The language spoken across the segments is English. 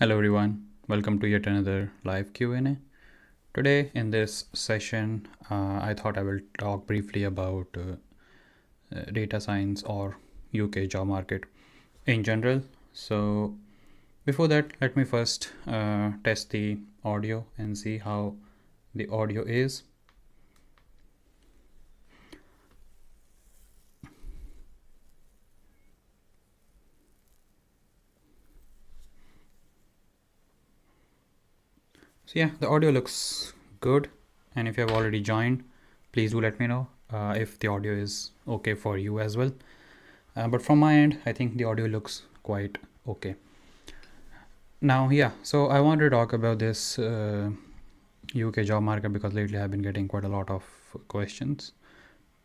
Hello everyone, welcome to yet another live Q&A. Today in this session, I thought I will talk briefly about data science or UK job market in general. So before that, let me first test the audio and see how the audio is. So yeah, the audio looks good, and if you have already joined, please do let me know if the audio is okay for you as well. But from my end, I think the audio looks quite okay. Now, yeah, so I want to talk about this UK job market because lately I've been getting quite a lot of questions,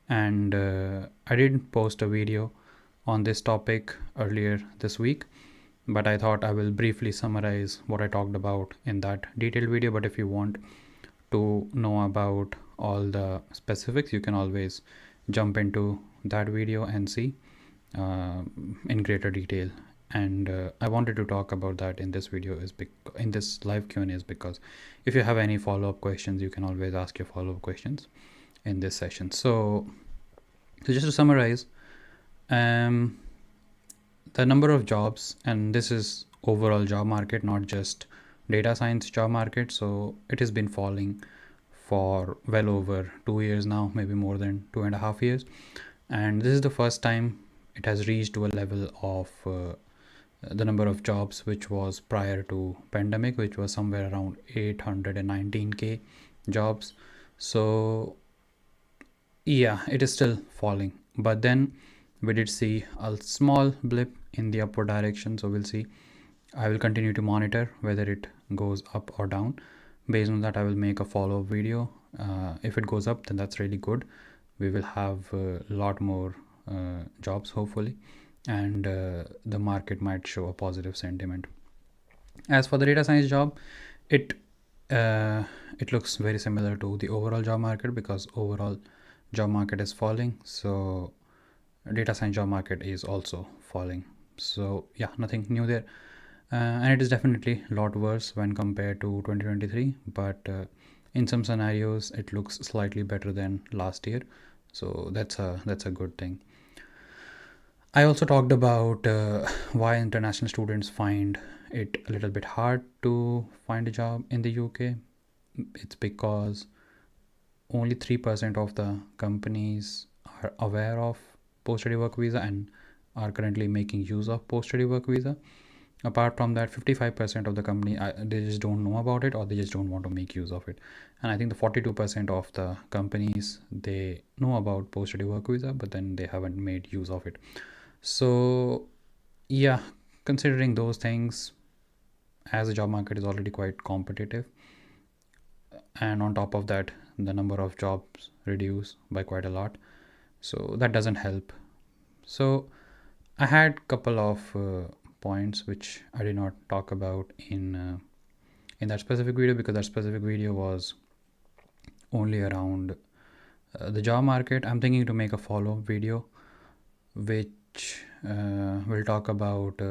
and I did post a video on this topic earlier this week, but I thought I will briefly summarize what I talked about in that detailed video. But if you want to know about all the specifics, you can always jump into that video and see in greater detail. And I wanted to talk about that in this video in this live Q&A is because if you have any follow-up questions, you can always ask your follow-up questions in this session. So just to summarize, the number of jobs, and this is overall job market, not just data science job market. So it has been falling for well over 2 years now, maybe more than 2.5 years. And this is the first time it has reached to a level of the number of jobs which was prior to pandemic, which was somewhere around 819k jobs. So yeah, it is still falling, but then we did see a small blip in the upward direction. So we'll see. I will continue to monitor whether it goes up or down. Based on that, I will make a follow-up video. If it goes up, then that's really good. We will have a lot more jobs hopefully, and the market might show a positive sentiment. As for the data science job, it looks very similar to the overall job market because overall job market is falling. So data science job market is also falling. So yeah, nothing new there. And it is definitely a lot worse when compared to 2023, but in some scenarios it looks slightly better than last year. So that's a good thing. I also talked about why international students find it a little bit hard to find a job in the UK. It's because only 3% of the companies are aware of post-study work visa and are currently making use of post-study work visa. Apart from that, 55% of the company, they just don't know about it, or they just don't want to make use of it. And I think the 42% of the companies, they know about post-study work visa, but then they haven't made use of it. So yeah, considering those things, as the job market is already quite competitive, and on top of that, the number of jobs reduce by quite a lot, so that doesn't help. So I had a couple of points which I did not talk about in that specific video, because that specific video was only around the job market. I'm thinking to make a follow-up video which will talk about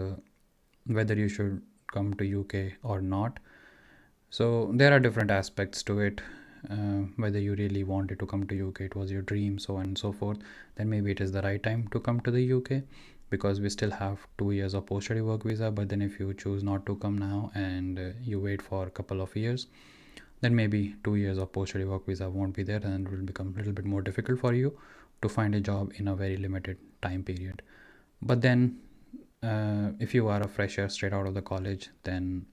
whether you should come to UK or not. So there are different aspects to it. Whether you really wanted to come to UK, it was your dream, so on and so forth, then maybe it is the right time to come to the UK, because we still have 2 years of post-study work visa. But then if you choose not to come now and you wait for a couple of years, then maybe 2 years of post-study work visa won't be there, and it will become a little bit more difficult for you to find a job in a very limited time period. But then if you are a fresher straight out of the college, then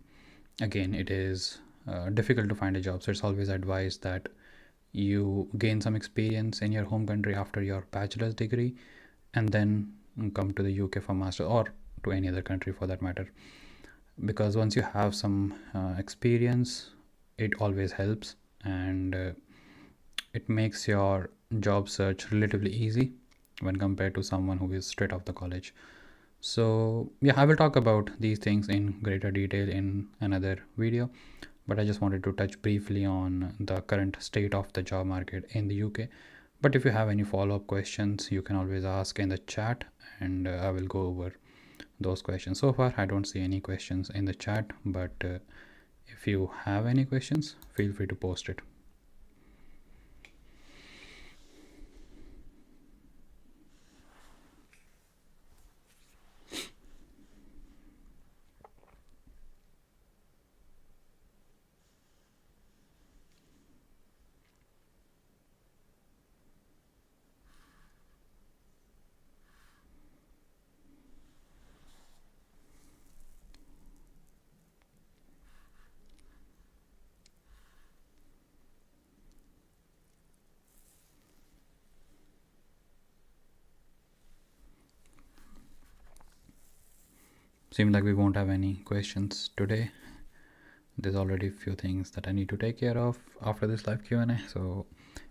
again it is difficult to find a job. So it's always advised that you gain some experience in your home country after your bachelor's degree, and then come to the UK for master, or to any other country for that matter, because once you have some experience, it always helps, and it makes your job search relatively easy when compared to someone who is straight off the college. So yeah, I will talk about these things in greater detail in another video, but I just wanted to touch briefly on the current state of the job market in the UK. But if you have any follow-up questions, you can always ask in the chat, and I will go over those questions. So far I don't see any questions in the chat, but if you have any questions, feel free to post it. Seems like we won't have any questions today. There's already a few things that I need to take care of after this live Q&A. So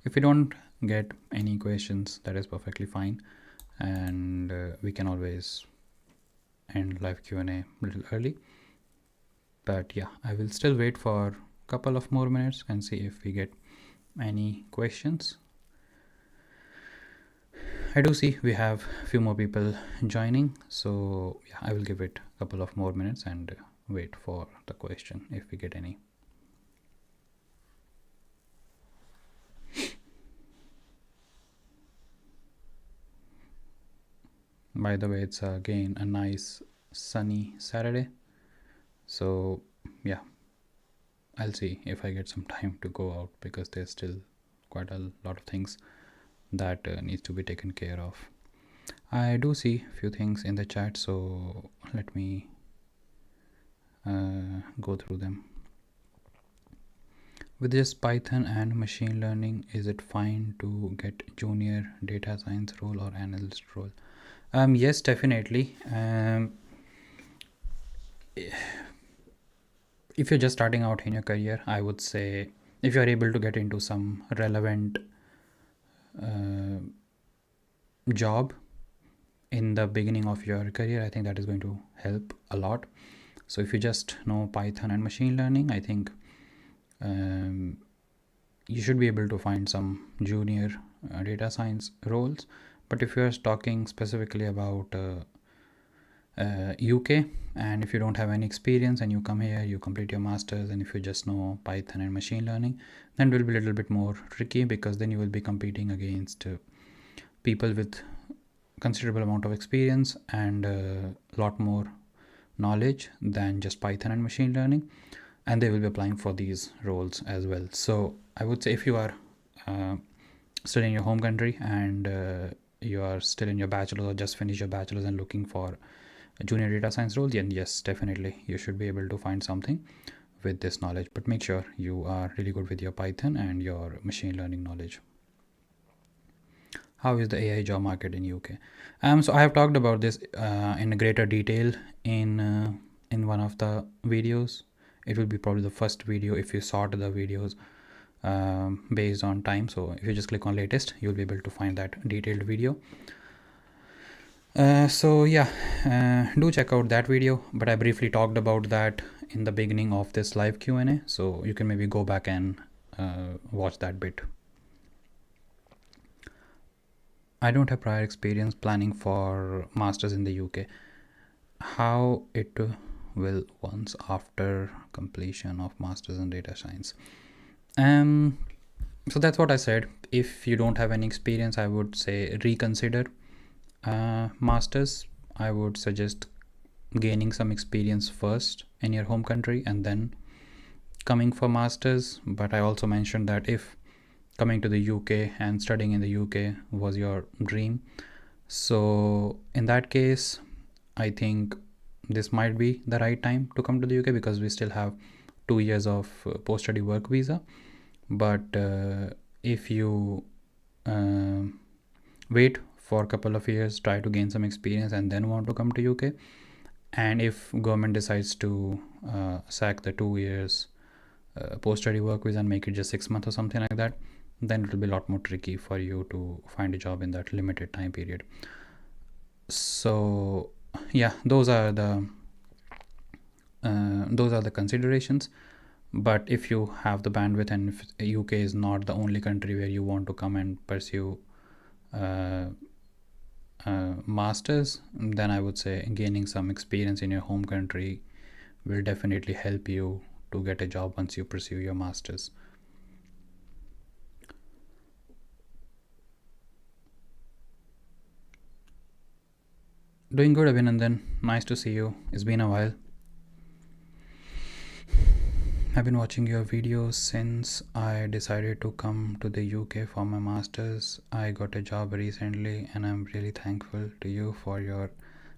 if we don't get any questions, that is perfectly fine. And we can always end live Q&A a little early. But yeah, I will still wait for a couple of more minutes and see if we get any questions. I do see we have a few more people joining, so yeah, I will give it a couple of more minutes and wait for the question if we get any. By the way, it's again a nice sunny Saturday, so yeah, I'll see if I get some time to go out because there's still quite a lot of things that needs to be taken care of. I do see a few things in the chat, so let me go through them. With just Python and machine learning, is it fine to get junior data science role or analyst role? Yes, definitely. If you're just starting out in your career, I would say if you're able to get into some relevant job in the beginning of your career, I think that is going to help a lot. So if you just know Python and machine learning, I think you should be able to find some junior data science roles. But if you're talking specifically about UK, and if you don't have any experience and you come here, you complete your masters, and if you just know Python and machine learning, then it will be a little bit more tricky because then you will be competing against people with considerable amount of experience and a lot more knowledge than just Python and machine learning, and they will be applying for these roles as well. So I would say if you are still in your home country and you are still in your bachelor's or just finished your bachelor's and looking for a junior data science role, then yes, definitely you should be able to find something with this knowledge, but make sure you are really good with your Python and your machine learning knowledge. How is the AI job market in UK? So I have talked about this in greater detail in one of the videos. It will be probably the first video if you sort the videos based on time. So if you just click on latest, you'll be able to find that detailed video. So yeah, do check out that video, but I briefly talked about that in the beginning of this live Q&A, so you can maybe go back and watch that bit. I don't have prior experience planning for masters in the UK. How it will once after completion of masters in data science? So that's what I said. If you don't have any experience, I would say reconsider masters. I would suggest gaining some experience first in your home country and then coming for masters. But I also mentioned that if coming to the UK and studying in the UK was your dream, so in that case I think this might be the right time to come to the UK because we still have 2 years of post-study work visa. But if you wait for a couple of years, try to gain some experience and then want to come to UK, and if government decides to sack the 2 years post-study work visa and make it just 6 months or something like that, then it will be a lot more tricky for you to find a job in that limited time period. So yeah, those are the considerations. But if you have the bandwidth and if UK is not the only country where you want to come and pursue masters, then I would say gaining some experience in your home country will definitely help you to get a job once you pursue your masters. Doing good, Abhinandan. Nice to see you. It's been a while. I've been watching your videos since I decided to come to the UK for my masters. I got a job recently and I'm really thankful to you for your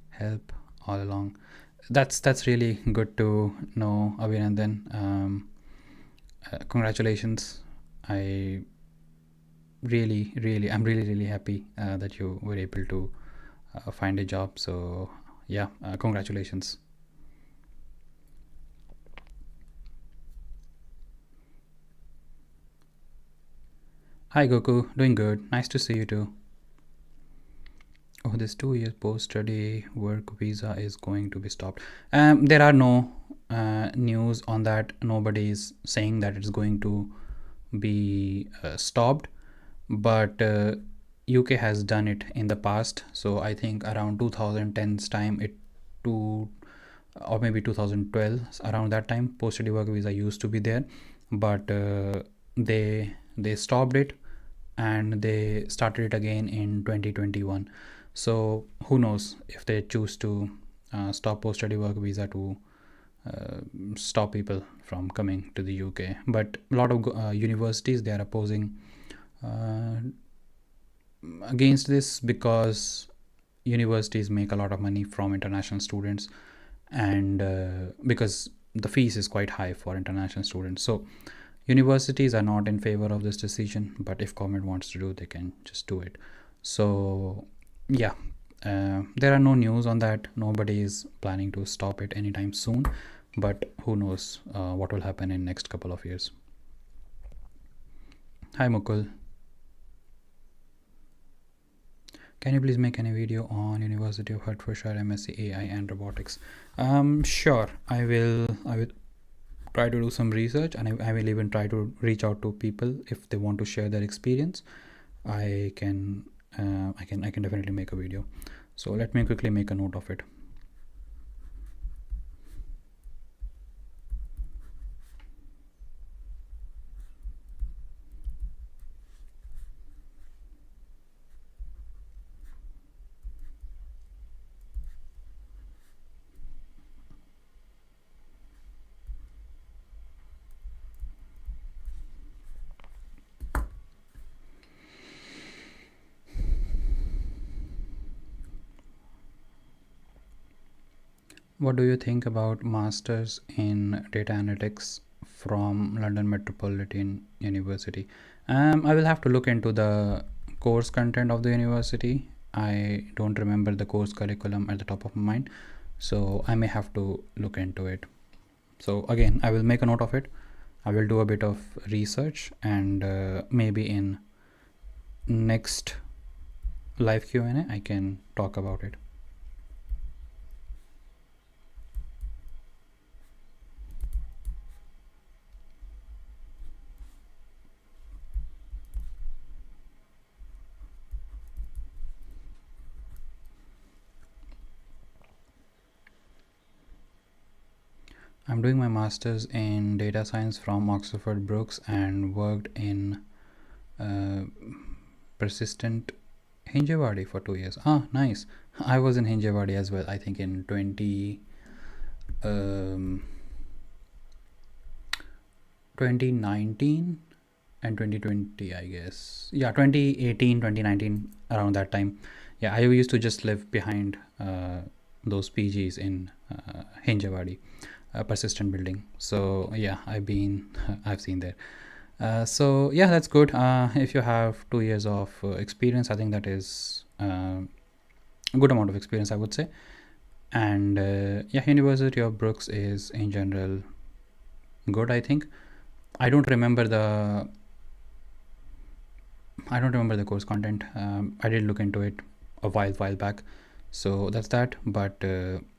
help all along. That's really good to know, Abhinandan. Congratulations. I'm really happy that you were able to find a job. So yeah, congratulations. Hi Goku, doing good. Nice to see you too. Oh, this 2 years post-study work visa is going to be stopped. There are no news on that. Nobody is saying that it's going to be stopped, but UK has done it in the past. So I think around 2010's time, it to or maybe 2012, around that time, post-study work visa used to be there, but they stopped it and they started it again in 2021. So who knows if they choose to stop post-study work visa to stop people from coming to the UK. But a lot of universities, they are opposing uh, against this because universities make a lot of money from international students, and because the fees is quite high for international students. So universities are not in favor of this decision, but if government wants to do, they can just do it. So yeah, there are no news on that. Nobody is planning to stop it anytime soon, but who knows what will happen in next couple of years. Hi Mukul, can you please make any video on University of Hertfordshire MSc AI and robotics? Sure, I will try to do some research, and I will even try to reach out to people if they want to share their experience. I can definitely make a video. So let me quickly make a note of it. What do you think about masters in data analytics from London Metropolitan University? I will have to look into the course content of the university. I don't remember the course curriculum at the top of my mind, so I may have to look into it. So again, I will make a note of it. I will do a bit of research, and maybe in next live Q&A I can talk about it. I'm doing my master's in data science from Oxford Brookes and worked in persistent Hinjewadi for 2 years. Ah, nice. I was in Hinjewadi as well, I think in 2019 and 2020, I guess. Yeah, 2018, 2019, around that time. Yeah, I used to just live behind those PGs in Hinjewadi, persistent building. So yeah, I've seen there. So yeah, that's good. If you have 2 years of experience, I think that is a good amount of experience, I would say. And yeah, University of Brookes is in general good, I think. I don't remember the course content. I did look into it a while back, so that's that. But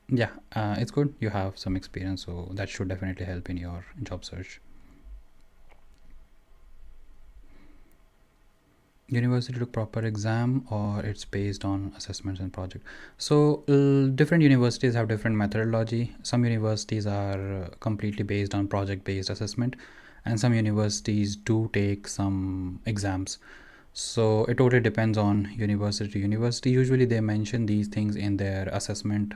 yeah, it's good. You have some experience, so that should definitely help in your job search. university to proper exam, or it's based on assessments and project. So different universities have different methodology. Some universities are completely based on project based assessment, and some universities do take some exams. So it totally depends on university to university. Usually they mention these things in their assessment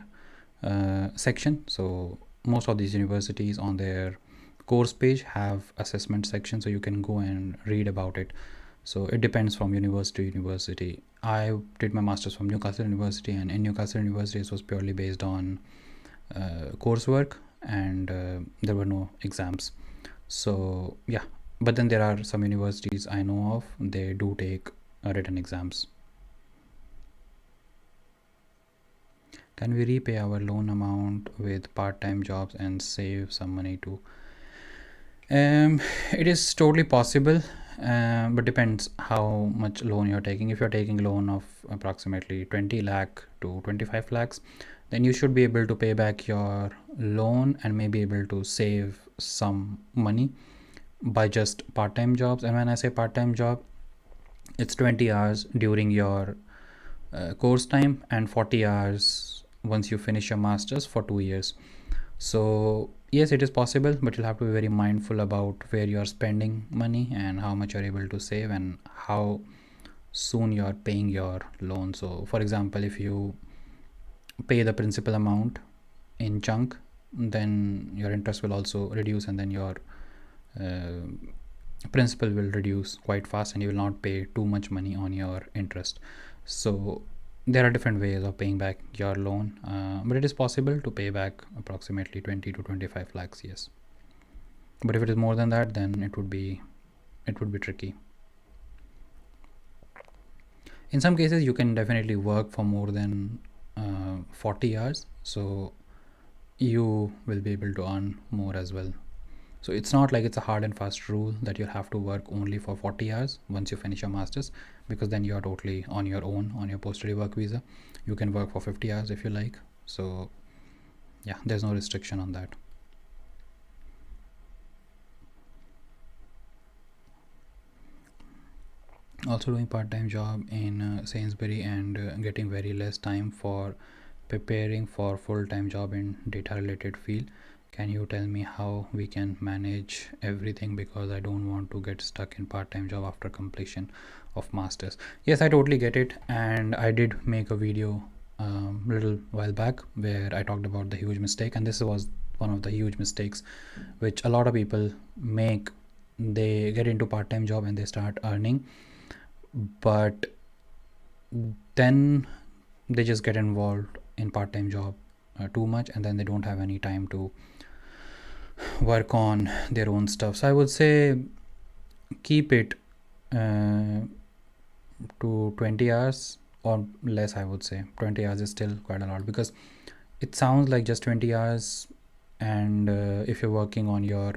section. So most of these universities on their course page have assessment section, so you can go and read about it. So it depends from university to university. I did my master's from Newcastle University, and in Newcastle University it was purely based on coursework, and there were no exams. So yeah, but then there are some universities I know of, they do take written exams. Can we repay our loan amount with part-time jobs and save some money too? It is totally possible, but depends how much loan you're taking. If you're taking loan of approximately 20 lakh to 25 lakhs, then you should be able to pay back your loan and may be able to save some money by just part-time jobs. And when I say part-time job, it's 20 hours during your course time and 40 hours once you finish your masters for 2 years. So yes, it is possible, but you'll have to be very mindful about where you are spending money and how much you're able to save and how soon you're paying your loan. So for example, if you pay the principal amount in chunk, then your interest will also reduce, and then your principal will reduce quite fast, and you will not pay too much money on your interest. So there are different ways of paying back your loan, but it is possible to pay back approximately 20 to 25 lakhs, yes. But if it is more than that, then it would be tricky. In some cases you can definitely work for more than 40 hours, so you will be able to earn more as well. So it's not like it's a hard and fast rule that you have to work only for 40 hours once you finish your masters, because then you are totally on your own on your post-study work visa. You can work for 50 hours if you like. So yeah, there's no restriction on that. Also doing part-time job in Sainsbury and getting very less time for preparing for full-time job in data related field. Can you tell me how we can manage everything, because I don't want to get stuck in part-time job after completion of masters? Yes, I totally get it, and I did make a video little while back where I talked about the huge mistake, and this was one of the huge mistakes which a lot of people make. They get into part-time job and they start earning, but then they just get involved in part-time job too much, and then they don't have any time to work on their own stuff. So I would say keep it to 20 hours or less. I would say 20 hours is still quite a lot, because it sounds like just 20 hours, and if you're working on your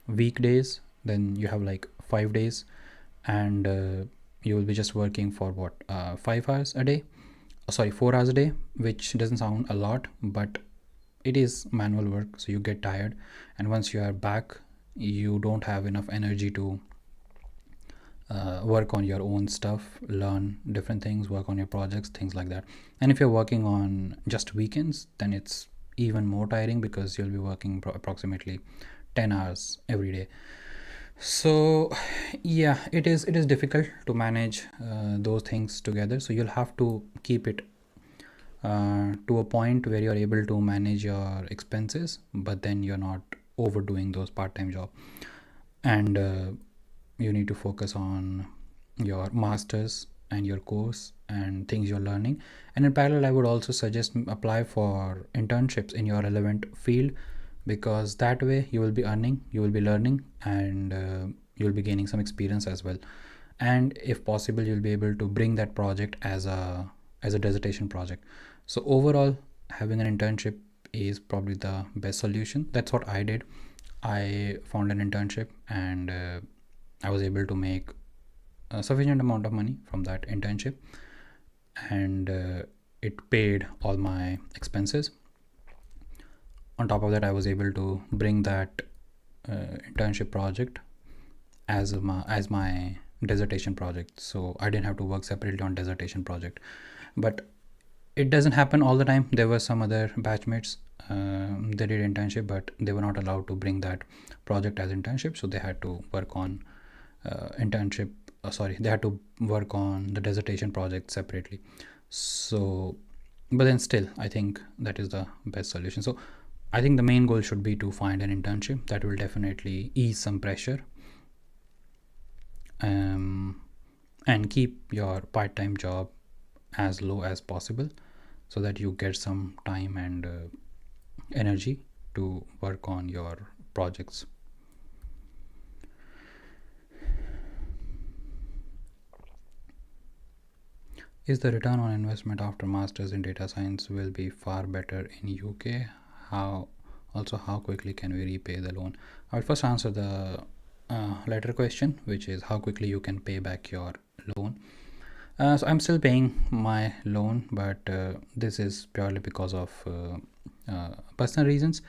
weekdays, then you have like 5 days, and you will be just working for what 5 hours a day, sorry 4 hours a day, which doesn't sound a lot, but it is manual work, so you get tired, and once you are back you don't have enough energy to work on your own stuff, learn different things, work on your projects, things like that. And if you're working on just weekends, then it's even more tiring, because you'll be working approximately 10 hours every day. So yeah, it is difficult to manage those things together. So you'll have to keep it to a point where you're able to manage your expenses, but then you're not overdoing those part-time job, and you need to focus on your masters and your course and things you're learning. And in parallel, I would also suggest apply for internships in your relevant field, because that way you will be earning, you will be learning, and you'll be gaining some experience as well. And if possible, you'll be able to bring that project as a dissertation project. So overall, having an internship is probably the best solution. That's what I did. I found an internship, and I was able to make a sufficient amount of money from that internship, and it paid all my expenses. On top of that, I was able to bring that internship project as my dissertation project, so I didn't have to work separately on dissertation project. But it doesn't happen all the time. There were some other batchmates, they did internship, but they were not allowed to bring that project as internship, so they had to work on internship they had to work on the dissertation project separately. So but then still, I think that is the best solution. So I think the main goal should be to find an internship that will definitely ease some pressure, and keep your part-time job as low as possible, so that you get some time and energy to work on your projects. Is the return on investment after masters in data science will be far better in UK? How quickly can we repay the loan? I'll first answer the latter question, which is how quickly you can pay back your loan. So I'm still paying my loan, but this is purely because of personal reasons.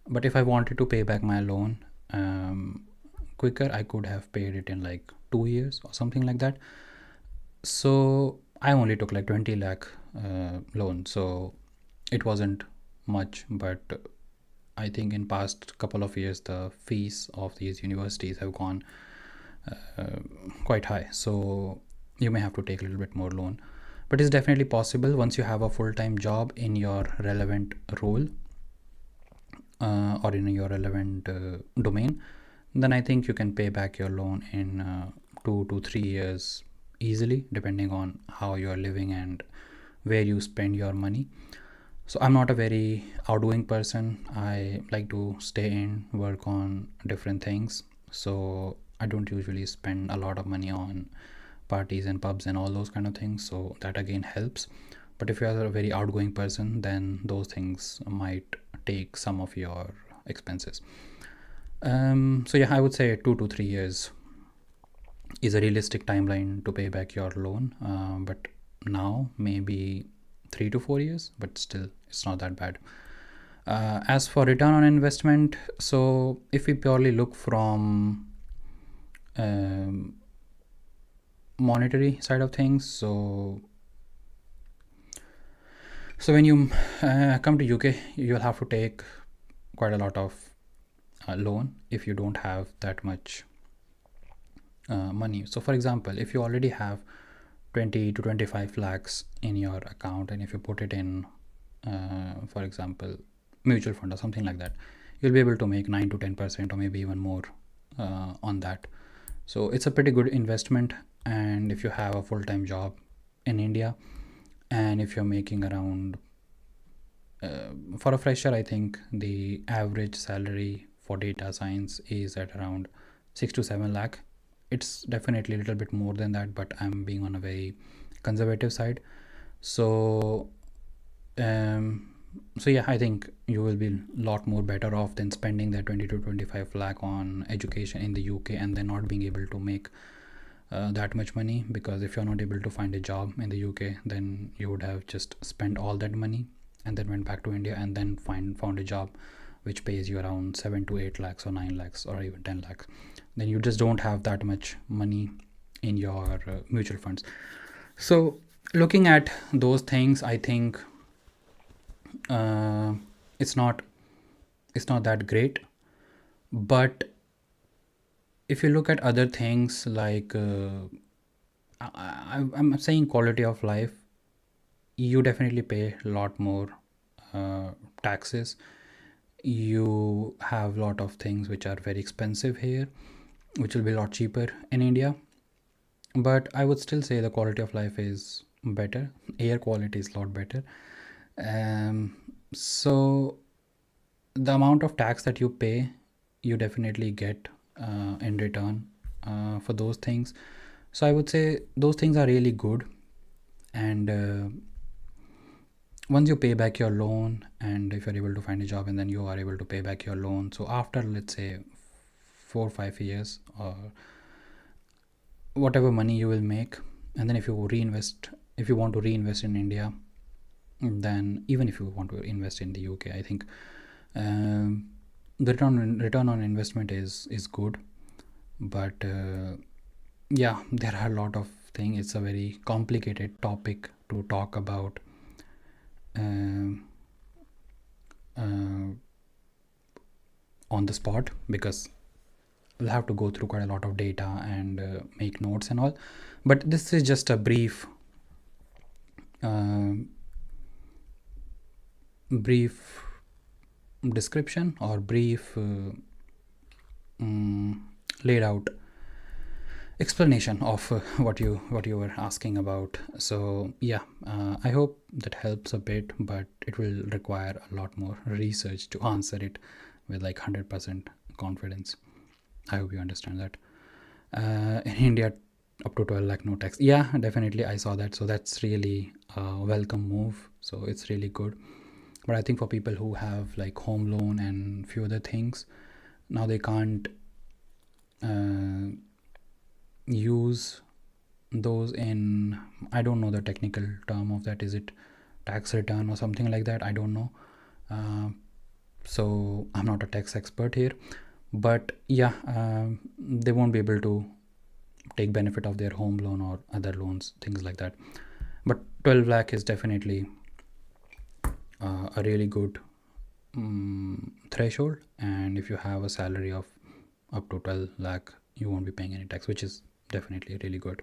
But if I wanted to pay back my loan quicker, I could have paid it in like 2 years or something like that. So I only took like 20 lakh loan, so it wasn't much. But I think in past couple of years the fees of these universities have gone quite high, so you may have to take a little bit more loan. But it's definitely possible once you have a full-time job in your relevant role or in your relevant domain, then I think you can pay back your loan in 2 to 3 years easily, depending on how you're living and where you spend your money. So I'm not a very outgoing person. I like to stay in, work on different things, so I don't usually spend a lot of money on parties and pubs and all those kind of things, so that again helps. But if you are a very outgoing person, then those things might take some of your expenses. So yeah, I would say 2 to 3 years is a realistic timeline to pay back your loan, but now maybe 3 to 4 years, but still it's not that bad. As for return on investment, so if we purely look from monetary side of things, so when you come to UK, you'll have to take quite a lot of loan if you don't have that much money. So for example, if you already have 20 to 25 lakhs in your account, and if you put it in for example mutual fund or something like that, you'll be able to make 9 to 10% or maybe even more on that. So it's a pretty good investment. And if you have a full-time job in India, and if you're making around for a fresher, I think the average salary for data science is at around 6 to 7 lakh. It's definitely a little bit more than that, but I'm being on a very conservative side. So yeah, I think you will be a lot more better off than spending that 20 to 25 lakh on education in the UK and then not being able to make that much money. Because if you're not able to find a job in the UK, then you would have just spent all that money and then went back to India and then found a job which pays you around 7 to 8 lakhs or 9 lakhs or even 10 lakhs. Then you just don't have that much money in your mutual funds. So looking at those things, I think it's not that great. But if you look at other things like I'm saying quality of life, you definitely pay a lot more taxes. You have a lot of things which are very expensive here, which will be a lot cheaper in India. But I would still say the quality of life is better. Air quality is a lot better. So the amount of tax that you pay, you definitely get in return for those things. So I would say those things are really good. And once you pay back your loan, and if you're able to find a job and then you are able to pay back your loan, so after let's say 4 or 5 years or whatever money you will make, and then if you want to reinvest in India, then even if you want to invest in the UK, I think the return on investment is good. But yeah, there are a lot of things. It's a very complicated topic to talk about um, uh, on the spot, because we'll have to go through quite a lot of data and make notes and all. But this is just a uh, brief description or brief laid out explanation of what you were asking about. So yeah, I hope that helps a bit, but it will require a lot more research to answer it with like 100% confidence. I hope you understand that. In India, up to 12 lakh no tax. Yeah, definitely I saw that. So that's really a welcome move. So it's really good. But I think for people who have like home loan and few other things, now they can't use those in, I don't know the technical term of that. Is it tax return or something like that? I don't know. So I'm not a tax expert here, but yeah, they won't be able to take benefit of their home loan or other loans, things like that. But 12 lakh is definitely a really good threshold, and if you have a salary of up to 12 lakh, you won't be paying any tax, which is definitely really good.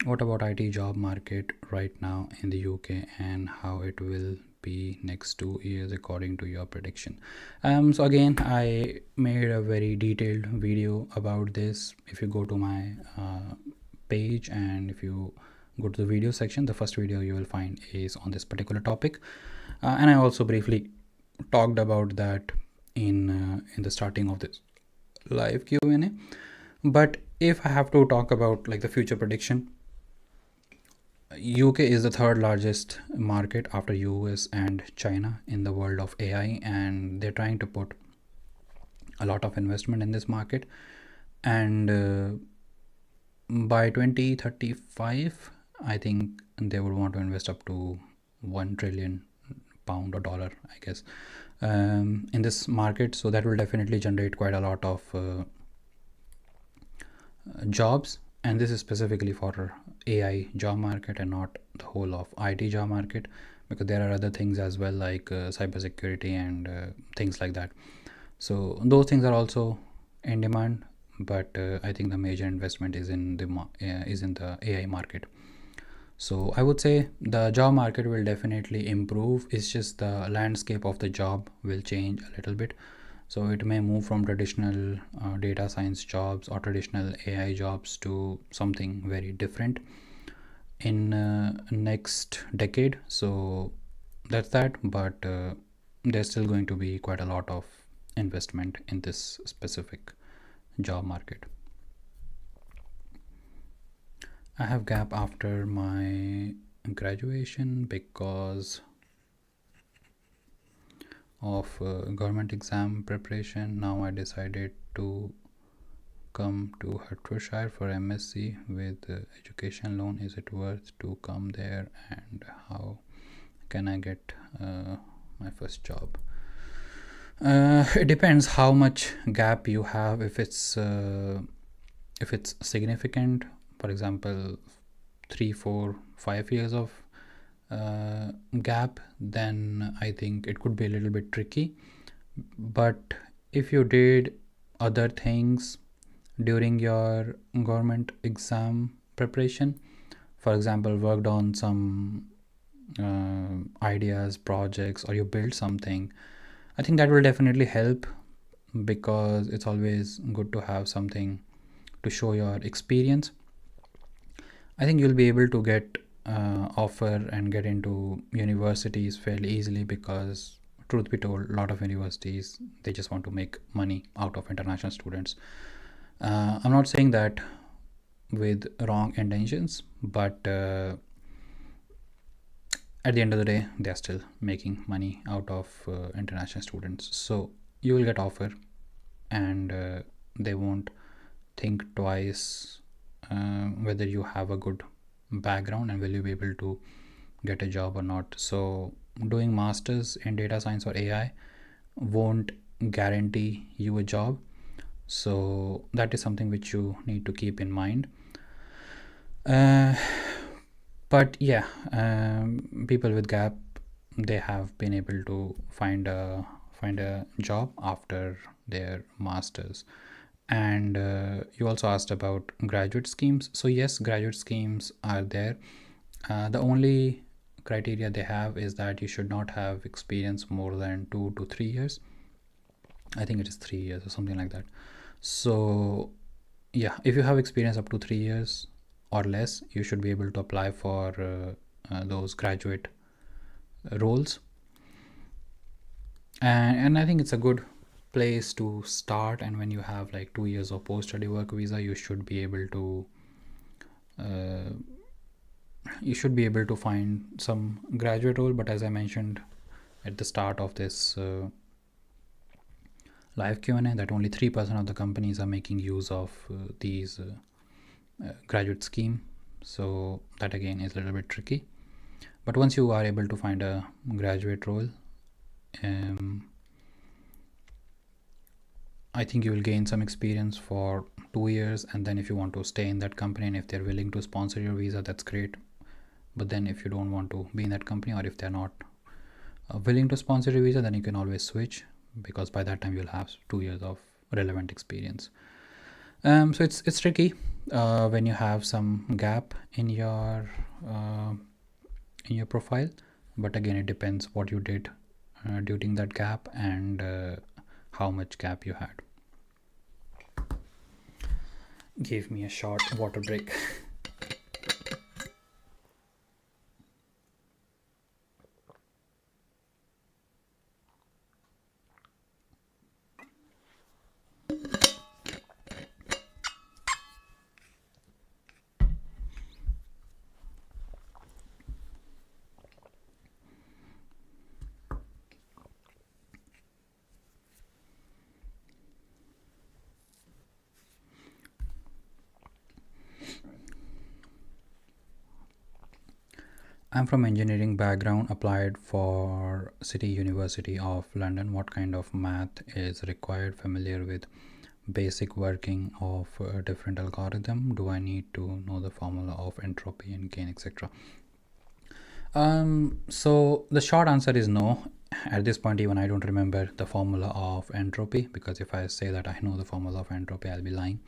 What about IT job market right now in the UK, and how it will be next 2 years according to your prediction? So again, I made a very detailed video about this. If you go to my page, and if you go to the video section, the first video you will find is on this particular topic, and I also briefly talked about that in the starting of this live Q&A. But if I have to talk about like the future prediction, UK is the third largest market after US and China in the world of AI, and they're trying to put a lot of investment in this market. And by 2035, I think they would want to invest up to 1 trillion pound or dollar, I guess, in this market. So that will definitely generate quite a lot of jobs, and this is specifically for AI job market and not the whole of IT job market, because there are other things as well, like cybersecurity and things like that. So those things are also in demand, but I think the major investment is in the AI market. So I would say the job market will definitely improve. It's just the landscape of the job will change a little bit. So it may move from traditional data science jobs or traditional AI jobs to something very different in next decade. So that's that. But there's still going to be quite a lot of investment in this specific job market. I have gap after my graduation because of government exam preparation. Now I decided to come to Hertfordshire for MSc with education loan. Is it worth to come there, and how can I get my first job? It depends how much gap you have. If it's significant, for example 3, 4, 5 years of gap, then I think it could be a little bit tricky. But if you did other things during your government exam preparation, for example worked on some ideas, projects, or you build something, I think that will definitely help, because it's always good to have something to show your experience. I think you'll be able to get offer and get into universities fairly easily, because truth be told, a lot of universities, they just want to make money out of international students. I'm not saying that with wrong intentions, but at the end of the day, they're still making money out of international students. So you will get offer, and they won't think twice whether you have a good background and will you be able to get a job or not. So doing masters in data science or AI won't guarantee you a job. So that is something which you need to keep in mind. But yeah, people with gap, they have been able to find a job after their masters. And you also asked about graduate schemes. So yes, graduate schemes are there. The only criteria they have is that you should not have experience more than 2 to 3 years. I think it is 3 years or something like that. So yeah, if you have experience up to 3 years or less, you should be able to apply for those graduate roles. And I think it's a good place to start. And when you have like 2 years of post-study work visa, you should be able to find some graduate role. But as I mentioned at the start of this live Q&A, that only 3% of the companies are making use of these graduate scheme. So that again is a little bit tricky. But once you are able to find a graduate role, I think you will gain some experience for 2 years, and then if you want to stay in that company and if they're willing to sponsor your visa, that's great. But then if you don't want to be in that company, or if they're not willing to sponsor your visa, then you can always switch, because by that time you'll have 2 years of relevant experience. So it's tricky when you have some gap in your profile. But again, it depends what you did during that gap and how much gap you had. Give me a short water break. I'm from engineering background, applied for City University of London. What kind of math is required? Familiar with basic working of a different algorithm? Do I need to know the formula of entropy and gain, etc.? So the short answer is no. At this point, even I don't remember the formula of entropy, because if I say that I know the formula of entropy, I'll be lying.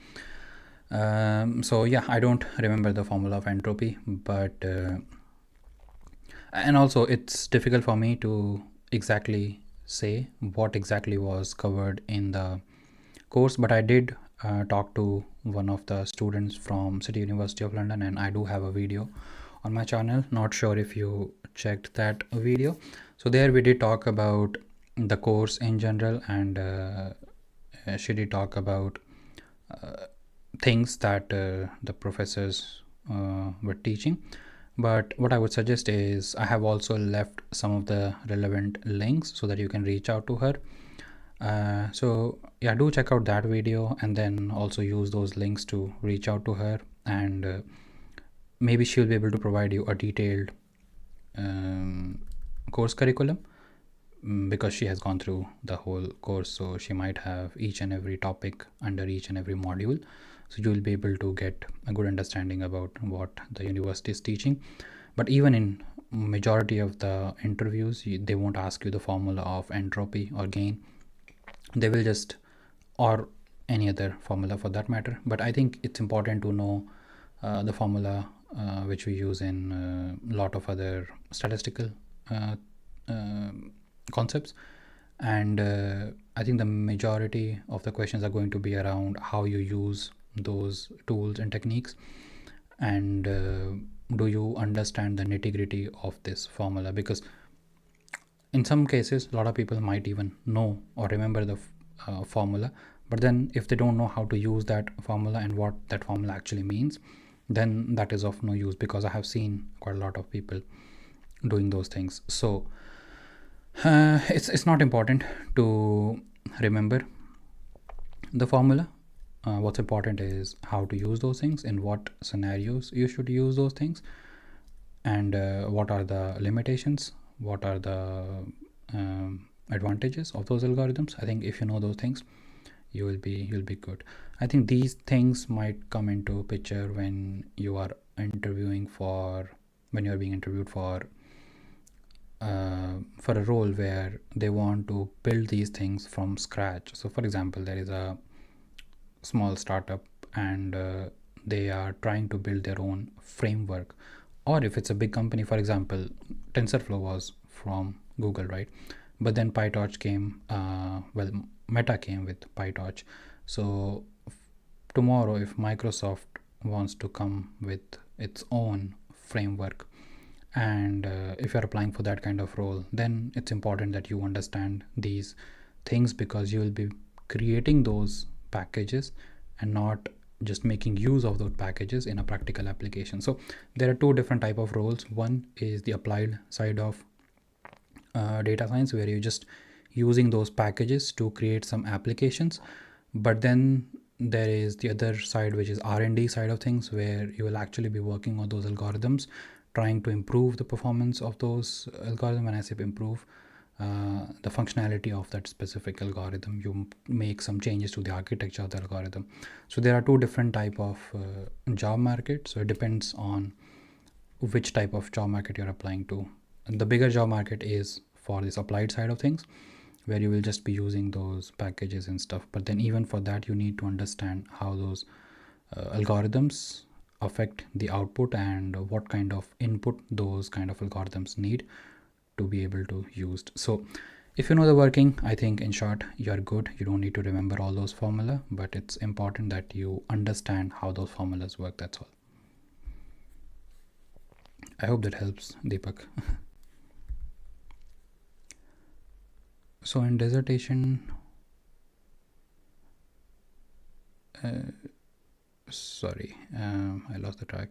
So yeah, I don't remember the formula of entropy, but and also it's difficult for me to exactly say what exactly was covered in the course. But I did talk to one of the students from City University of London, and I do have a video on my channel. Not sure if you checked that video. So there we did talk about the course in general, and she did talk about things that the professors were teaching. But what I would suggest is, I have also left some of the relevant links so that you can reach out to her. So yeah, do check out that video, and then also use those links to reach out to her, and maybe she'll be able to provide you a detailed course curriculum, because she has gone through the whole course. So she might have each and every topic under each and every module, so you will be able to get a good understanding about what the university is teaching. But even in majority of the interviews, they won't ask you the formula of entropy or gain. They will just, or any other formula for that matter. But I think it's important to know the formula which we use in a lot of other statistical concepts. And I think the majority of the questions are going to be around how you use those tools and techniques, and do you understand the nitty-gritty of this formula. Because in some cases, a lot of people might even know or remember the formula, but then if they don't know how to use that formula and what that formula actually means, then that is of no use, because I have seen quite a lot of people doing those things. So it's not important to remember the formula. What's important is how to use those things, in what scenarios you should use those things, and what are the limitations, what are the advantages of those algorithms. I think if you know those things, you'll be good. I think these things might come into picture when you are when you're being interviewed for a role where they want to build these things from scratch. So for example, there is a small startup and they are trying to build their own framework, or if it's a big company, for example, TensorFlow was from Google, right? But then PyTorch came, Meta came with PyTorch. So tomorrow, if Microsoft wants to come with its own framework, and if you're applying for that kind of role, then it's important that you understand these things, because you will be creating those packages and not just making use of those packages in a practical application. So there are two different type of roles. One is the applied side of data science, where you're just using those packages to create some applications. But then there is the other side, which is R&D side of things, where you will actually be working on those algorithms, trying to improve the performance of those algorithms. When I say improve, the functionality of that specific algorithm, you make some changes to the architecture of the algorithm. So there are two different type of job market. So it depends on which type of job market you're applying to. And the bigger job market is for this applied side of things, where you will just be using those packages and stuff. But then even for that, you need to understand how those algorithms affect the output and what kind of input those kind of algorithms need to be able to used. So if you know the working, I think in short, you're good. You don't need to remember all those formula, but it's important that you understand how those formulas work. That's all. I hope that helps, Deepak. So in dissertation, sorry, I lost the track.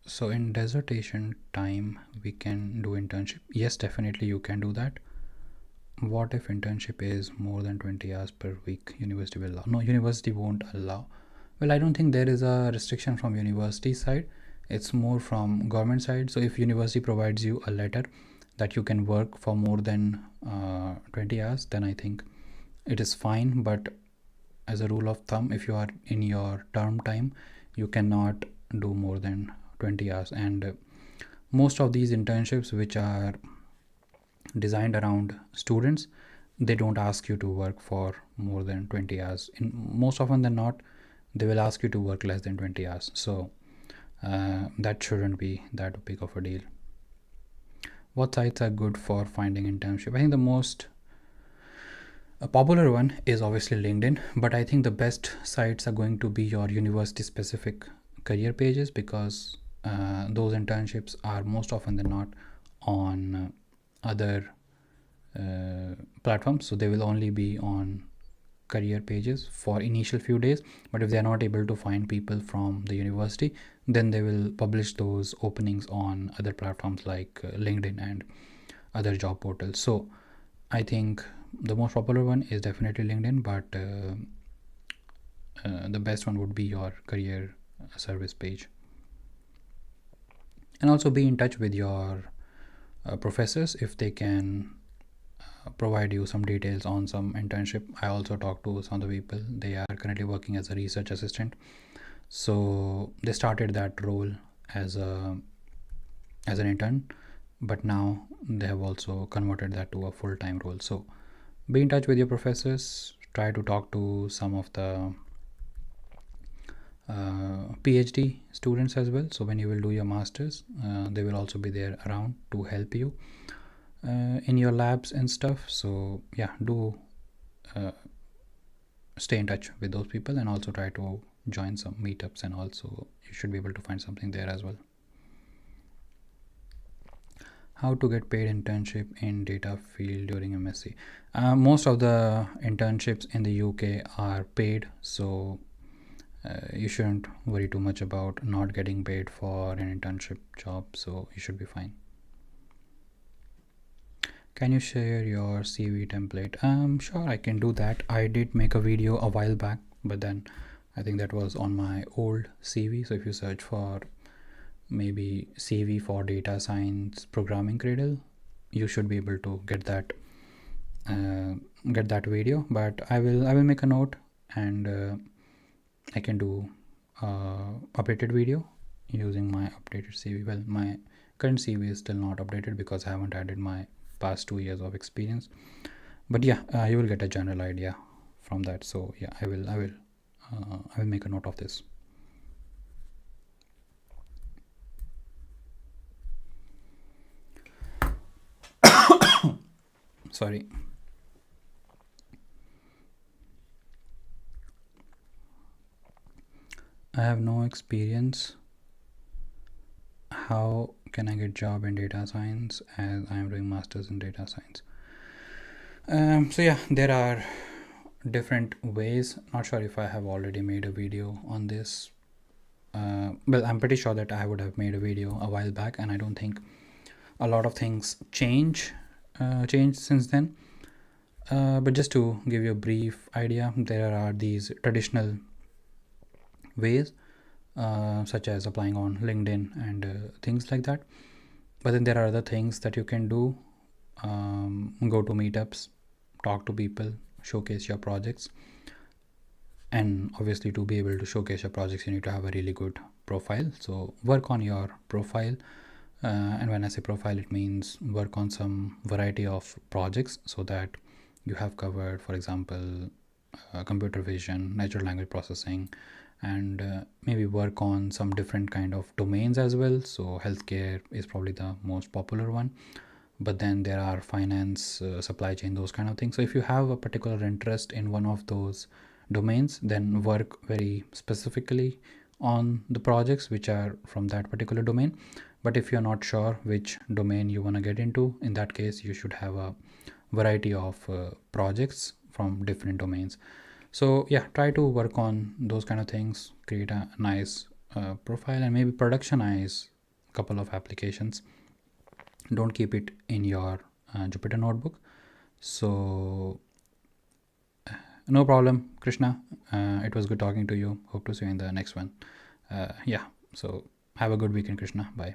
So in dissertation time, we can do internship. Yes, definitely you can do that. What if internship is more than 20 hours per week? University will allow? No, university won't allow. Well, I don't think there is a restriction from university side. It's more from government side. So if university provides you a letter that you can work for more than 20 hours, then I think it is fine. But as a rule of thumb, if you are in your term time, you cannot do more than 20 hours. And most of these internships which are designed around students, they don't ask you to work for more than 20 hours. In most often than not, they will ask you to work less than 20 hours. So that shouldn't be that big of a deal. What sites are good for finding internship? I think the most popular one is obviously LinkedIn, but I think the best sites are going to be your university specific career pages, because those internships are most often than not on other platforms. So they will only be on career pages for initial few days, but if they are not able to find people from the university, then they will publish those openings on other platforms like LinkedIn and other job portals. So I think the most popular one is definitely LinkedIn, but the best one would be your career service page. And also be in touch with your professors if they can provide you some details on some internship. I also talked to some of the people. They are currently working as a research assistant. So they started that role as an intern, but now they have also converted that to a full-time role. So be in touch with your professors. Try to talk to some of the PhD students as well. So when you will do your masters, they will also be there around to help you in your labs and stuff. So yeah, do stay in touch with those people, and also try to join some meetups, and also you should be able to find something there as well. How to get paid internship in data field during MSc? Most of the internships in the UK are paid, so you shouldn't worry too much about not getting paid for an internship job, so you should be fine. Can you share your CV template? Sure, I can do that. I did make a video a while back, but then I think that was on my old CV. So if you search for maybe CV for data science programming cradle, you should be able to get that video. But I will make a note, and I can do updated video using my updated CV. Well, my current CV is still not updated because I haven't added my past 2 years of experience, but yeah, you will get a general idea from that. So yeah, I will make a note of this. Sorry. I have no experience. How can I get job in data science as I am doing masters in data science? So yeah, there are different ways. Not sure if I have already made a video on this. Well, I'm pretty sure that I would have made a video a while back, and I don't think a lot of things changed since then. But just to give you a brief idea, there are these traditional ways, such as applying on LinkedIn and things like that. But then there are other things that you can do. Go to meetups, talk to people, showcase your projects. And obviously, to be able to showcase your projects, you need to have a really good profile. So work on your profile. And when I say profile, it means work on some variety of projects so that you have covered, for example, computer vision, natural language processing, and maybe work on some different kind of domains as well. So healthcare is probably the most popular one, but then there are finance, supply chain, those kind of things. So if you have a particular interest in one of those domains, then work very specifically on the projects which are from that particular domain. But if you're not sure which domain you want to get into, in that case you should have a variety of projects from different domains. So yeah, try to work on those kind of things, create a nice profile, and maybe productionize a couple of applications. Don't keep it in your Jupyter notebook. So no problem, Krishna. It was good talking to you. Hope to see you in the next one. Yeah, so have a good weekend, Krishna. Bye.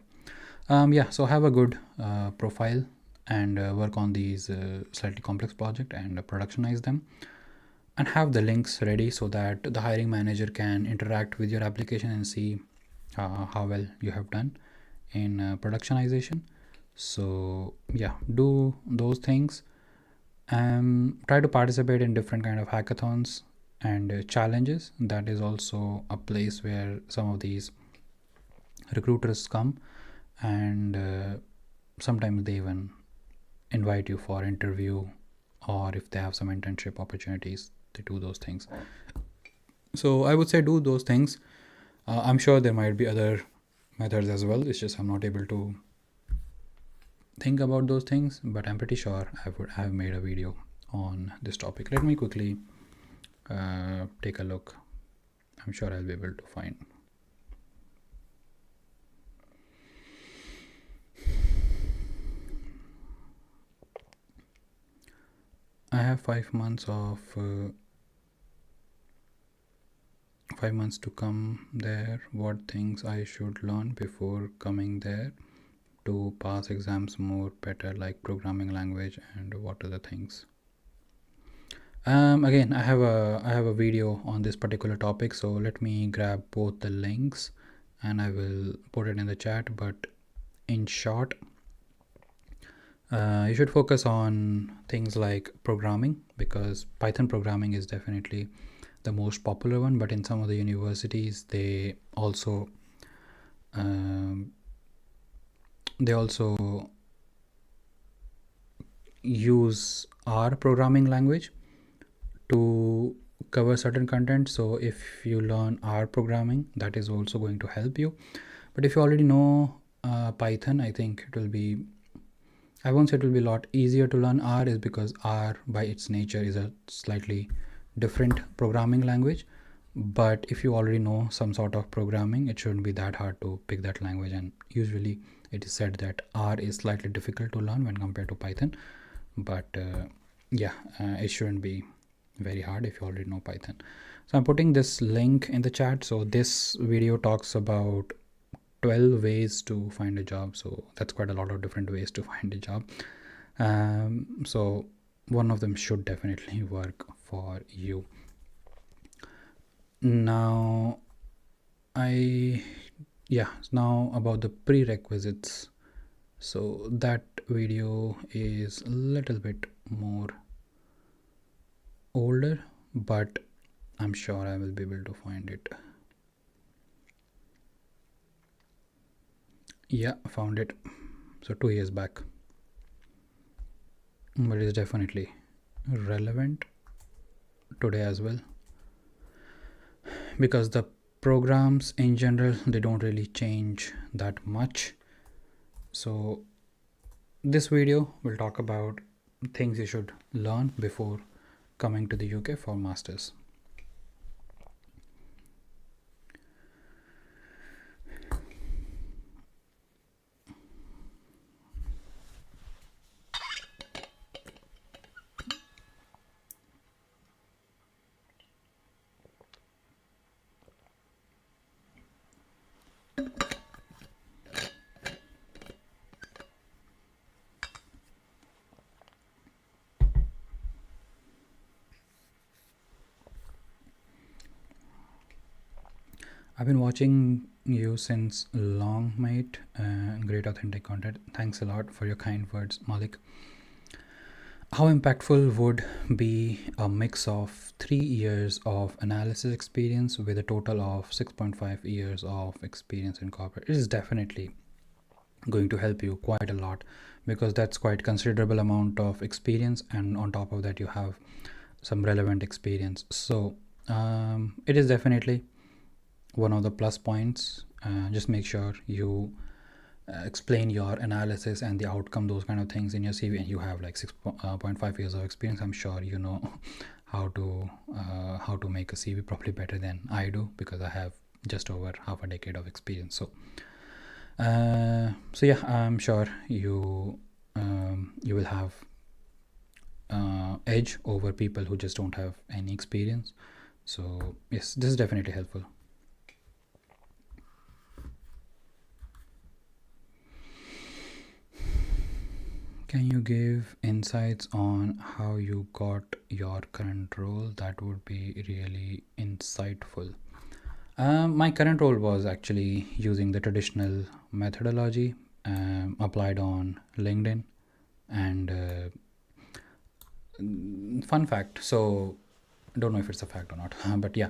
Yeah, so have a good profile and work on these slightly complex project and productionize them, and have the links ready so that the hiring manager can interact with your application and see how well you have done in productionization. So yeah, do those things. Try to participate in different kind of hackathons and challenges. That is also a place where some of these recruiters come, and sometimes they even invite you for interview, or if they have some internship opportunities, they do those things. So I would say do those things. I'm sure there might be other methods as well. It's just I'm not able to think about those things, but I'm pretty sure I have made a video on this topic. Let me quickly take a look. I'm sure I'll be able to find. I have 5 months of 5 months to come there. What things I should learn before coming there to pass exams more better, like programming language, and what are the things? Again, I have a video on this particular topic, so let me grab both the links and I will put it in the chat. But in short, you should focus on things like programming, because Python programming is definitely the most popular one, but in some of the universities they also use R programming language to cover certain content. So if you learn R programming, that is also going to help you. But if you already know Python, I think it will be, I won't say it will be a lot easier to learn R, is because R by its nature is a slightly different programming language. But if you already know some sort of programming, it shouldn't be that hard to pick that language. And usually it is said that R is slightly difficult to learn when compared to Python. But yeah, it shouldn't be very hard if you already know Python. So I'm putting this link in the chat. So this video talks about 12 ways to find a job. So that's quite a lot of different ways to find a job. So one of them should definitely work for you. Now now about the prerequisites. So that video is a little bit more older, but I'm sure I will be able to find it. Yeah, found it. So 2 years back, but it's definitely relevant today as well, because the programs in general, they don't really change that much. So this video will talk about things you should learn before coming to the UK for masters. I've been watching you since long, mate. Great authentic content. Thanks a lot for your kind words, Malik. How impactful would be a mix of 3 years of analysis experience with a total of 6.5 years of experience in corporate? It is definitely going to help you quite a lot, because that's quite considerable amount of experience, and on top of that you have some relevant experience. So it is definitely one of the plus points. Just make sure you explain your analysis and the outcome, those kind of things in your CV, and you have like 6.5 years of experience. I'm sure you know how to make a CV probably better than I do, because I have just over half a decade of experience. So yeah, I'm sure you will have edge over people who just don't have any experience. So yes, this is definitely helpful. Can you give insights on how you got your current role? That would be really insightful. My current role was actually using the traditional methodology applied on LinkedIn. And fun fact, so I don't know if it's a fact or not, but yeah,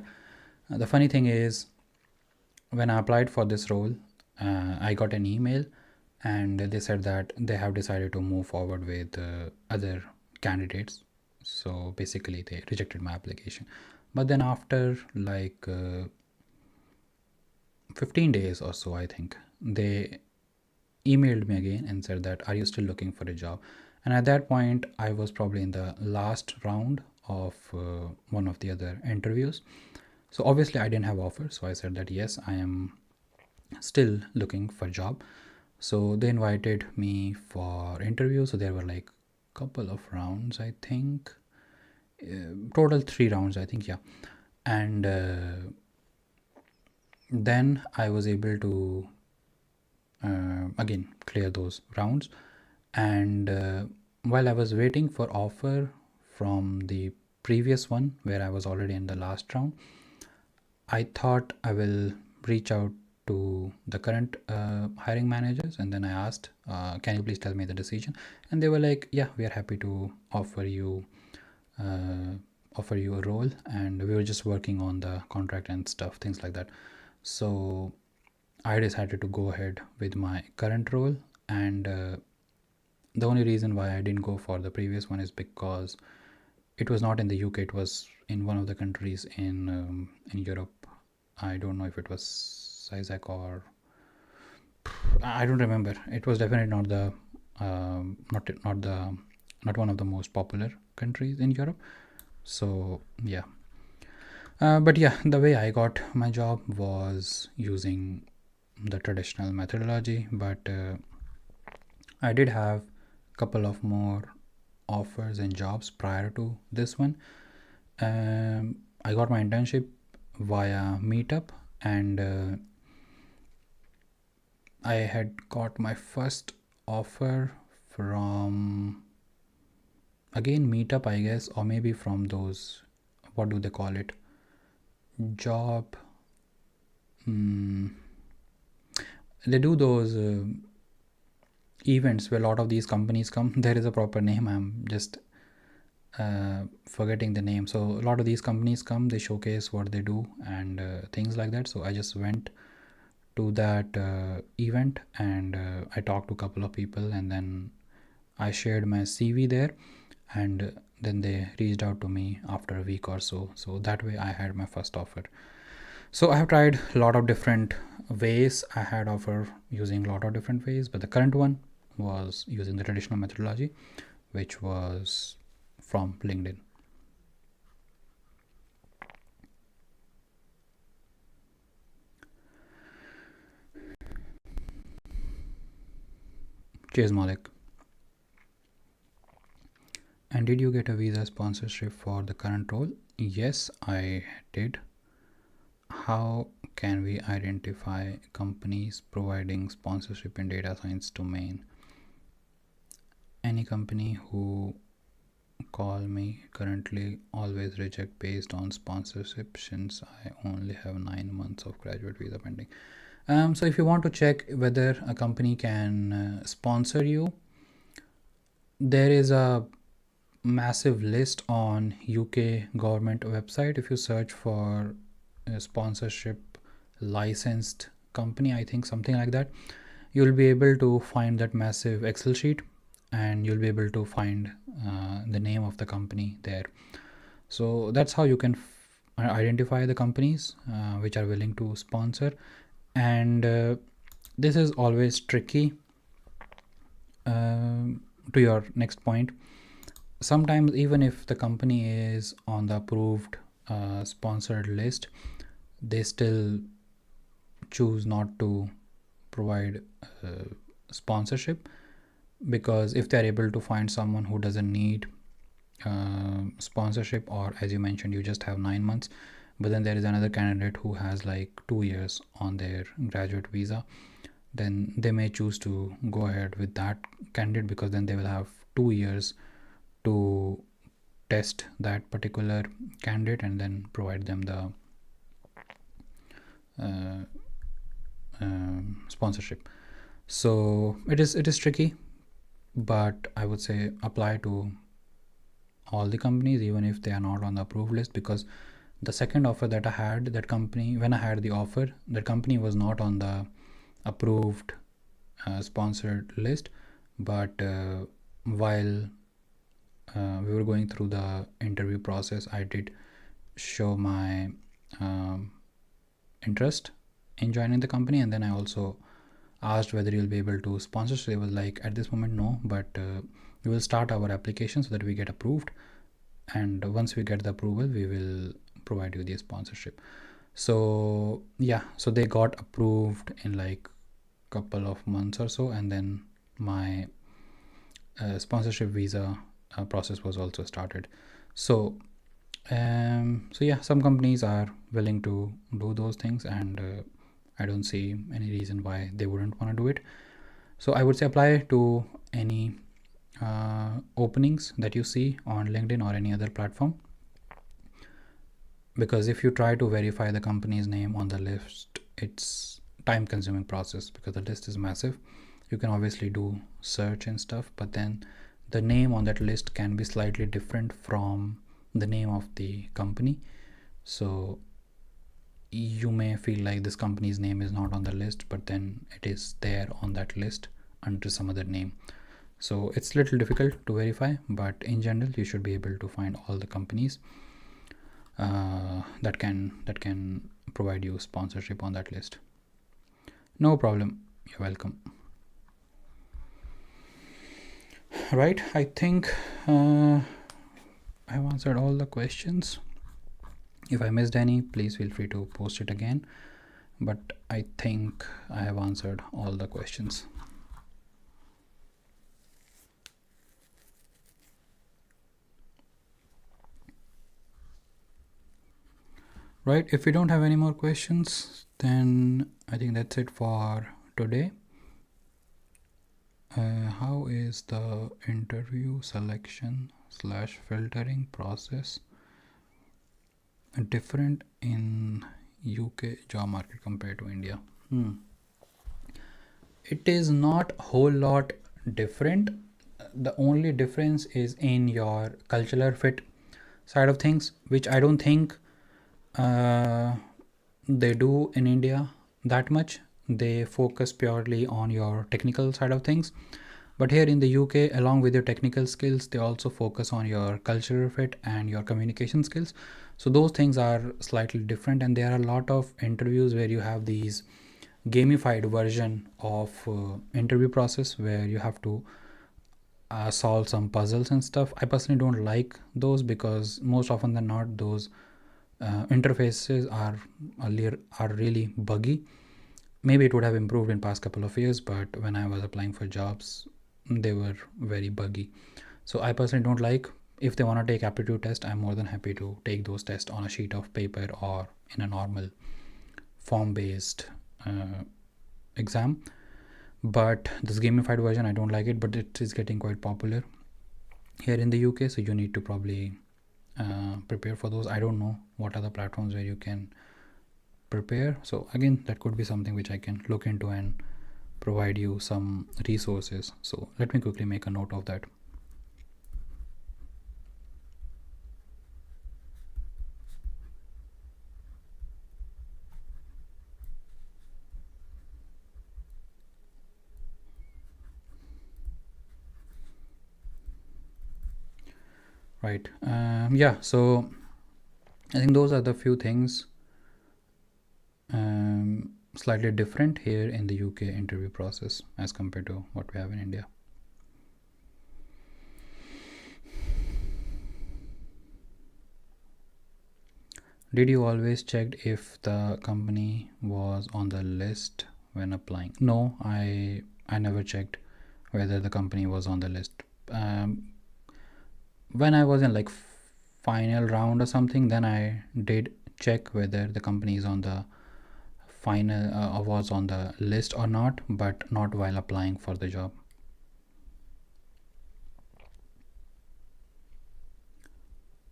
the funny thing is, when I applied for this role, I got an email and they said that they have decided to move forward with other candidates. So basically they rejected my application. But then after like 15 days or so, I think, they emailed me again and said that, are you still looking for a job? And at that point I was probably in the last round of one of the other interviews. So obviously I didn't have offer, so I said that yes, I am still looking for a job. So they invited me for interview. So there were like couple of rounds, I think, total 3 rounds, I think, yeah. And then I was able to again clear those rounds. And while I was waiting for offer from the previous one where I was already in the last round, I thought I will reach out to the current hiring managers, and then I asked, can you please tell me the decision? And they were like, yeah, we are happy to offer you a role, and we were just working on the contract and stuff, things like that. So I decided to go ahead with my current role. And the only reason why I didn't go for the previous one is because it was not in the UK, it was in one of the countries in Europe. I don't know if it was Isaac or I don't remember. It was definitely not the not one of the most popular countries in Europe. So yeah, but yeah, the way I got my job was using the traditional methodology. But I did have a couple of more offers and jobs prior to this one, I got my internship via Meetup, and I had got my first offer from, again, Meetup, I guess, or maybe from those, what do they call it, job, they do those events where a lot of these companies come. There is a proper name, I'm just forgetting the name. So a lot of these companies come, they showcase what they do and things like that. So I just went to that event, and I talked to a couple of people, and then I shared my CV there, and then they reached out to me after a week or so. So that way I had my first offer. So I have tried a lot of different ways. I had offer using a lot of different ways, but the current one was using the traditional methodology, which was from LinkedIn. Cheers, Malik. And did you get a visa sponsorship for the current role? Yes, I did. How can we identify companies providing sponsorship in data science domain? Any company who call me currently always reject based on sponsorship, since I only have 9 months of graduate visa pending. So if you want to check whether a company can sponsor you, there is a massive list on UK government website. If you search for a sponsorship licensed company, I think something like that, you'll be able to find that massive Excel sheet, and you'll be able to find the name of the company there. So that's how you can identify the companies which are willing to sponsor. And this is always tricky. To your next point, sometimes even if the company is on the approved sponsored list, they still choose not to provide sponsorship, because if they're able to find someone who doesn't need sponsorship, or as you mentioned, you just have 9 months, but then there is another candidate who has like 2 years on their graduate visa, then they may choose to go ahead with that candidate, because then they will have 2 years to test that particular candidate and then provide them the sponsorship. So it is tricky, but I would say apply to all the companies even if they are not on the approved list, because the second offer that I had, that company, when I had the offer, that company was not on the approved sponsored list, but while we were going through the interview process, I did show my interest in joining the company, and then I also asked whether you'll be able to sponsor. So they were like, at this moment no, but we will start our application so that we get approved, and once we get the approval we will provide you the sponsorship. So yeah, so they got approved in like couple of months or so, and then my sponsorship visa process was also started. So so yeah, some companies are willing to do those things, and I don't see any reason why they wouldn't want to do it. So I would say apply to any openings that you see on LinkedIn or any other platform, because if you try to verify the company's name on the list, it's time consuming process because the list is massive. You can obviously do search and stuff, but then the name on that list can be slightly different from the name of the company. So you may feel like this company's name is not on the list, but then it is there on that list under some other name. So it's a little difficult to verify, but in general you should be able to find all the companies that can provide you sponsorship on that list. No problem, you're welcome. Right, I think I've answered all the questions. If I missed any, please feel free to post it again, but I think I have answered all the questions. Right, if we don't have any more questions, then I think that's it for today. How is the interview selection slash filtering process different in UK job market compared to India? It is not a whole lot different. The only difference is in your cultural fit side of things, which I don't think they do in India that much. They focus purely on your technical side of things. But here in the UK, along with your technical skills, they also focus on your cultural fit and your communication skills. So those things are slightly different, and there are a lot of interviews where you have these gamified version of interview process where you have to solve some puzzles and stuff. I personally don't like those because most often than not, those interfaces are really buggy. Maybe it would have improved in past couple of years, but when I was applying for jobs, they were very buggy. So I personally don't like. If they want to take aptitude test, I'm more than happy to take those tests on a sheet of paper or in a normal form based exam. But this gamified version, I don't like it, but it is getting quite popular here in the UK, so you need to probably prepare for those. I don't know what are the platforms where you can prepare, so again, that could be something which I can look into and provide you some resources. So let me quickly make a note of that. Right. Yeah, so I think those are the few things slightly different here in the UK interview process as compared to what we have in India. Did you always check if the company was on the list when applying? No, I never checked whether the company was on the list. When I was in like final round or something, then I did check whether the company is on the final was on the list or not, but not while applying for the job.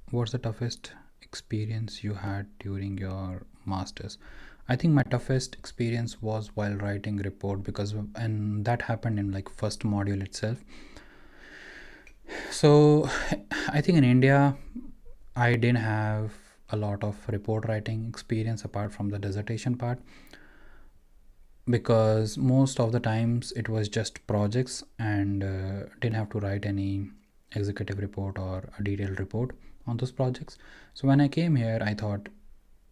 What's the toughest experience you had during your masters? I think my toughest experience was while writing report, because and that happened in like first module itself. So I think in India I didn't have a lot of report writing experience apart from the dissertation part, because most of the times it was just projects and didn't have to write any executive report or a detailed report on those projects. So when I came here, I thought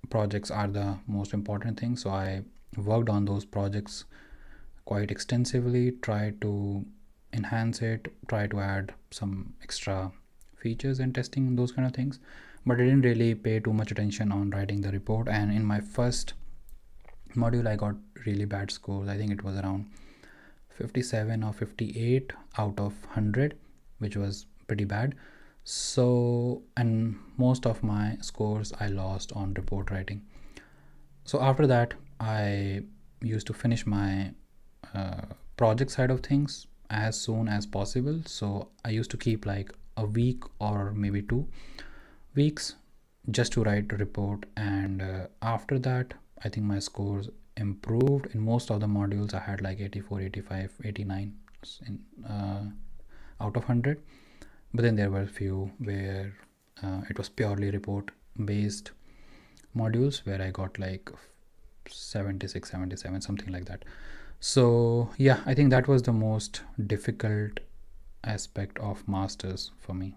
projects are the most important thing, so I worked on those projects quite extensively, tried to enhance it, try to add some extra features and testing, those kind of things, but I didn't really pay too much attention on writing the report. And in my first module I got really bad scores. I think it was around 57 or 58 out of 100, which was pretty bad. So, and most of my scores I lost on report writing. So after that I used to finish my project side of things as soon as possible. So I used to keep like a week or maybe 2 weeks just to write a report, and after that I think my scores improved. In most of the modules I had like 84, 85, 89 in, out of 100, but then there were a few where it was purely report based modules where I got like 76, 77, something like that. So yeah, I think that was the most difficult aspect of masters for me.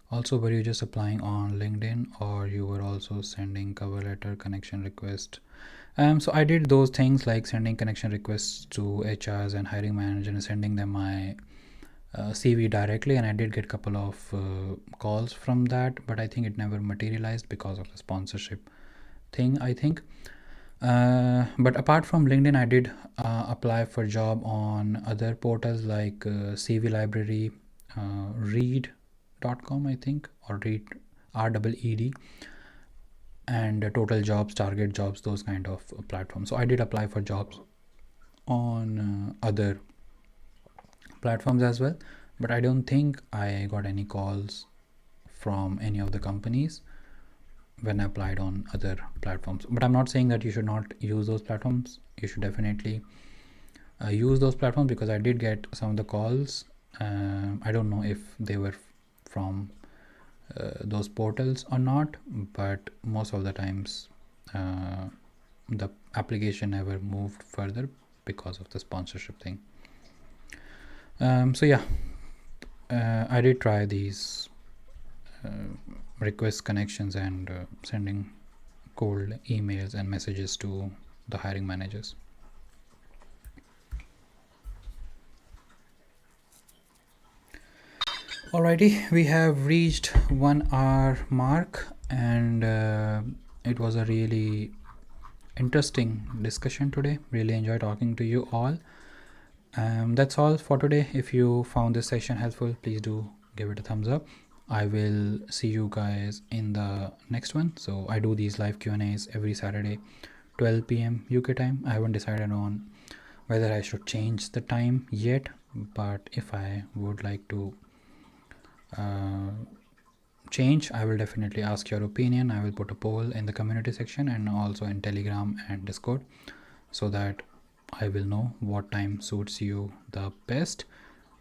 Also, were you just applying on LinkedIn, or you were also sending cover letter, connection request? So I did those things like sending connection requests to HRs and hiring manager and sending them my CV directly, and I did get a couple of calls from that, but I think it never materialized because of the sponsorship thing, I think. But apart from LinkedIn, I did apply for job on other portals like CV Library, read.com, I think, or read REED, and total jobs, target jobs, those kind of platforms. So I did apply for jobs on other platforms as well, but I don't think I got any calls from any of the companies when I applied on other platforms. But I'm not saying that you should not use those platforms. You should definitely use those platforms, because I did get some of the calls. I don't know if they were from those portals or not, but most of the times the application never moved further because of the sponsorship thing. So yeah, I did try these request connections and sending cold emails and messages to the hiring managers. Alrighty, we have reached 1 hour mark, and it was a really interesting discussion today. Really enjoyed talking to you all. That's all for today. If you found this session helpful, please do give it a thumbs up. I will see you guys in the next one. So I do these live Q&As every Saturday, 12 p.m. UK time. I haven't decided on whether I should change the time yet, but if I would like to change, I will definitely ask your opinion. I will put a poll in the community section and also in Telegram and Discord, so that I will know what time suits you the best.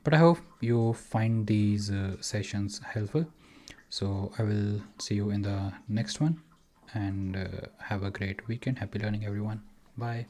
But I hope you find these sessions helpful. So I will see you in the next one, and have a great weekend. Happy learning, everyone. Bye.